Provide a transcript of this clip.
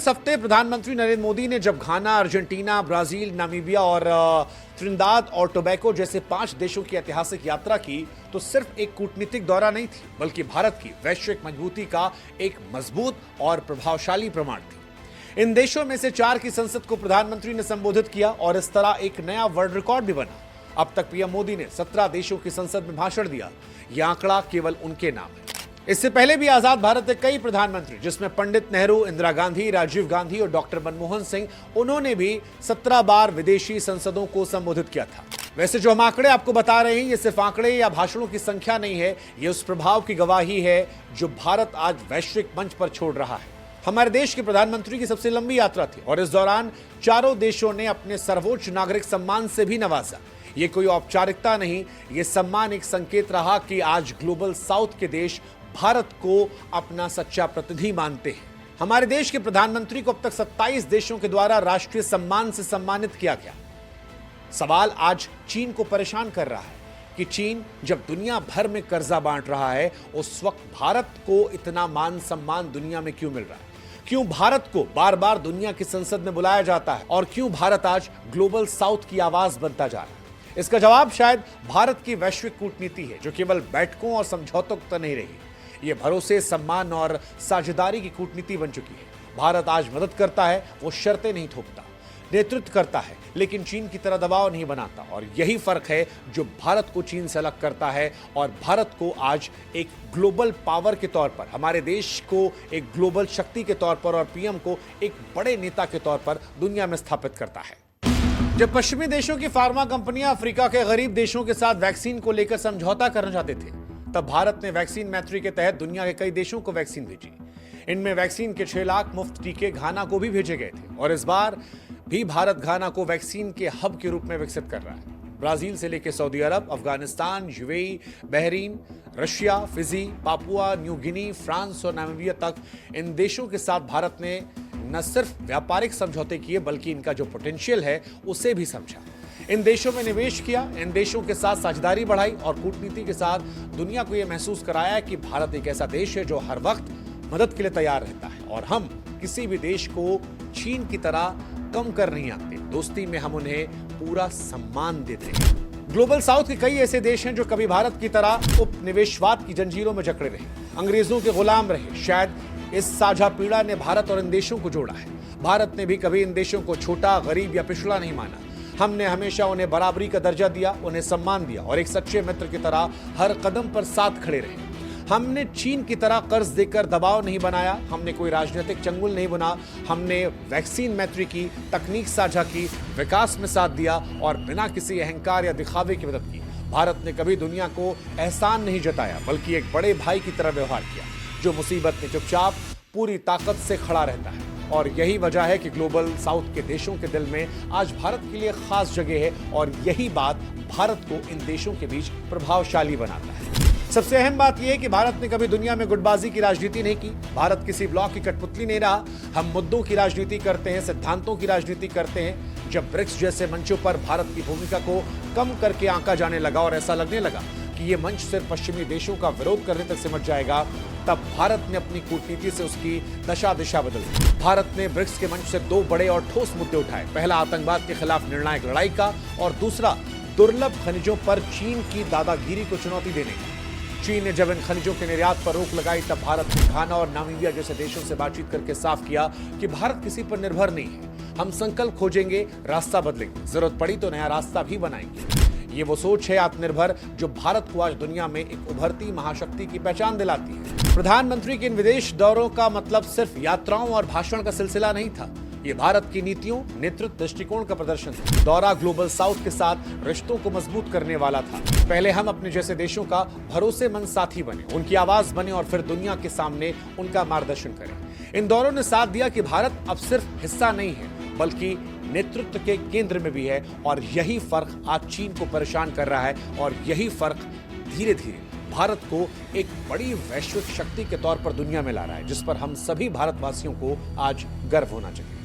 इस हफ्ते प्रधानमंत्री नरेंद्र मोदी ने जब घाना, अर्जेंटीना, ब्राजील, नामीबिया और त्रिनिदाद और टोबैगो जैसे 5 देशों की ऐतिहासिक यात्रा की, तो सिर्फ एक कूटनीतिक दौरा नहीं थी, बल्कि भारत की वैश्विक मजबूती का एक मजबूत और प्रभावशाली प्रमाण थी। इन देशों में से 4 की संसद को प्रधानमंत्री ने संबोधित किया और इस तरह एक नया वर्ल्ड रिकॉर्ड भी बना। अब तक पीएम मोदी ने 17 देशों की संसद में भाषण दिया। यह आंकड़ा केवल उनके नाम है। इससे पहले भी आजाद भारत के कई प्रधानमंत्री, जिसमें पंडित नेहरू, इंदिरा गांधी, राजीव गांधी और डॉक्टर मनमोहन सिंह, उन्होंने भी 17 बार विदेशी संसदों को संबोधित किया था। वैसे जो हम आंकड़े आपको बता रहे हैं, ये सिर्फ आंकड़े या भाषणों की संख्या नहीं है, ये उस प्रभाव की गवाही है जो भारत आज वैश्विक मंच पर छोड़ रहा है। हमारे देश के प्रधानमंत्री की सबसे लंबी यात्रा थी और इस दौरान चारों देशों ने अपने सर्वोच्च नागरिक सम्मान से भी नवाजा। ये कोई औपचारिकता नहीं, ये सम्मान एक संकेत रहा कि आज ग्लोबल साउथ के देश भारत को अपना सच्चा प्रतिनिधि मानते हैं। हमारे देश के प्रधानमंत्री को अब तक 27 देशों के द्वारा राष्ट्रीय सम्मान से सम्मानित किया गया। सवाल आज चीन को परेशान कर रहा है कि चीन जब दुनिया भर में कर्जा बांट रहा है, उस वक्त भारत को इतना मान सम्मान दुनिया में क्यों मिल रहा है? क्यों भारत को बार बार दुनिया की संसद में बुलाया जाता है और क्यों भारत आज ग्लोबल साउथ की आवाज बनता जा रहा है? इसका जवाब शायद भारत की वैश्विक कूटनीति है, जो केवल बैठकों और समझौतों तक नहीं रही। ये भरोसे, सम्मान और साझेदारी की कूटनीति बन चुकी है। भारत आज मदद करता है, वो शर्तें नहीं थोपता, नेतृत्व करता है, लेकिन चीन की तरह दबाव नहीं बनाता। और यही फर्क है जो भारत को चीन से अलग करता है और भारत को आज एक ग्लोबल पावर के तौर पर, हमारे देश को एक ग्लोबल शक्ति के तौर पर और पीएम को एक बड़े नेता के तौर पर दुनिया में स्थापित करता है। जब पश्चिमी देशों की फार्मा कंपनियां अफ्रीका के गरीब देशों के साथ वैक्सीन को लेकर समझौता करना चाहते थे, तब भारत ने वैक्सीन मैत्री के तहत दुनिया के कई देशों को वैक्सीन भेजी। इनमें वैक्सीन के 6 लाख मुफ्त टीके घाना को भी भेजे गए थे और इस बार भी भारत घाना को वैक्सीन के हब के रूप में विकसित कर रहा है। ब्राजील से लेकर Saudi Arab, Afghanistan, UAE, Bahrain, Russia, Fiji, Papua New Guinea, France और नामीबिया तक इन देशों के साथ भारत ने न सिर्फ व्यापारिक समझौते किए, बल्कि इनका जो पोटेंशियल है उसे भी समझा। इन देशों में निवेश किया, इन देशों के साथ साझेदारी बढ़ाई और कूटनीति के साथ दुनिया को यह महसूस कराया कि भारत एक ऐसा देश है जो हर वक्त मदद के लिए तैयार रहता है और हम किसी भी देश को चीन की तरह कम कर नहीं आते। दोस्ती में हम उन्हें पूरा सम्मान देते हैं। ग्लोबल साउथ के कई ऐसे देश हैं जो कभी भारत की तरह उपनिवेशवाद की जंजीरों में जकड़े रहे, अंग्रेजों के गुलाम रहे। शायद इस साझा पीड़ा ने भारत और इन देशों को जोड़ा है। भारत ने भी कभी इन देशों को छोटा, गरीब या पिछड़ा नहीं माना। हमने हमेशा उन्हें बराबरी का दर्जा दिया, उन्हें सम्मान दिया और एक सच्चे मित्र की तरह हर कदम पर साथ खड़े रहे। हमने चीन की तरह कर्ज देकर दबाव नहीं बनाया, हमने कोई राजनीतिक चंगुल नहीं बुना। हमने वैक्सीन मैत्री की, तकनीक साझा की, विकास में साथ दिया और बिना किसी अहंकार या दिखावे की मदद की। भारत ने कभी दुनिया को एहसान नहीं जताया, बल्कि एक बड़े भाई की तरह व्यवहार किया, जो मुसीबत में चुपचाप पूरी ताकत से खड़ा रहता है। और यही वजह है कि ग्लोबल साउथ के देशों के दिल में आज भारत के लिए खास जगह है और यही बात भारत को इन देशों के बीच प्रभावशाली बनाता है। सबसे अहम बात यह है कि भारत ने कभी दुनिया में गुटबाजी की राजनीति नहीं की। भारत किसी ब्लॉक की कठपुतली नहीं रहा। हम मुद्दों की राजनीति करते हैं, सिद्धांतों की राजनीति करते हैं। जब ब्रिक्स जैसे मंचों पर भारत की भूमिका को कम करके आंका जाने लगा और ऐसा लगने लगा कि ये मंच सिर्फ पश्चिमी देशों का विरोध करने तक सिमट जाएगा, तब भारत ने अपनी कूटनीति से उसकी दशा दिशा बदल दी। भारत ने ब्रिक्स के मंच से 2 बड़े और ठोस मुद्दे उठाए। पहला, आतंकवाद के खिलाफ निर्णायक लड़ाई का, और दूसरा, दुर्लभ खनिजों पर चीन की दादागिरी को चुनौती देने का। चीन ने जब इन खनिजों के निर्यात पर रोक लगाई, तब भारत ने घाना और नामीबिया जैसे देशों से बातचीत करके साफ किया कि भारत किसी पर निर्भर नहीं है। हम संकल्प खोजेंगे, रास्ता बदलेंगे, जरूरत पड़ी तो नया रास्ता भी बनाएंगे। ये वो सोच है आत्मनिर्भर जो भारत को आज दुनिया में एक उभरती महाशक्ति की पहचान दिलाती है। प्रधानमंत्री के इन विदेश दौरों का मतलब सिर्फ यात्राओं और भाषण का सिलसिला नहीं था। ये भारत की नीतियों, नेतृत्व दृष्टिकोण का प्रदर्शन था। दौरा ग्लोबल साउथ के साथ रिश्तों को मजबूत करने वाला था। पहले हम अपने जैसे देशों का भरोसेमंद साथी बने, उनकी आवाज बने और फिर दुनिया के सामने उनका मार्गदर्शन करें। इन दौरों ने साथ दिया कि भारत अब सिर्फ हिस्सा नहीं है, बल्कि नेतृत्व के केंद्र में भी है। और यही फर्क आज चीन को परेशान कर रहा है और यही फर्क धीरे धीरे भारत को एक बड़ी वैश्विक शक्ति के तौर पर दुनिया में ला रहा है, जिस पर हम सभी भारतवासियों को आज गर्व होना चाहिए।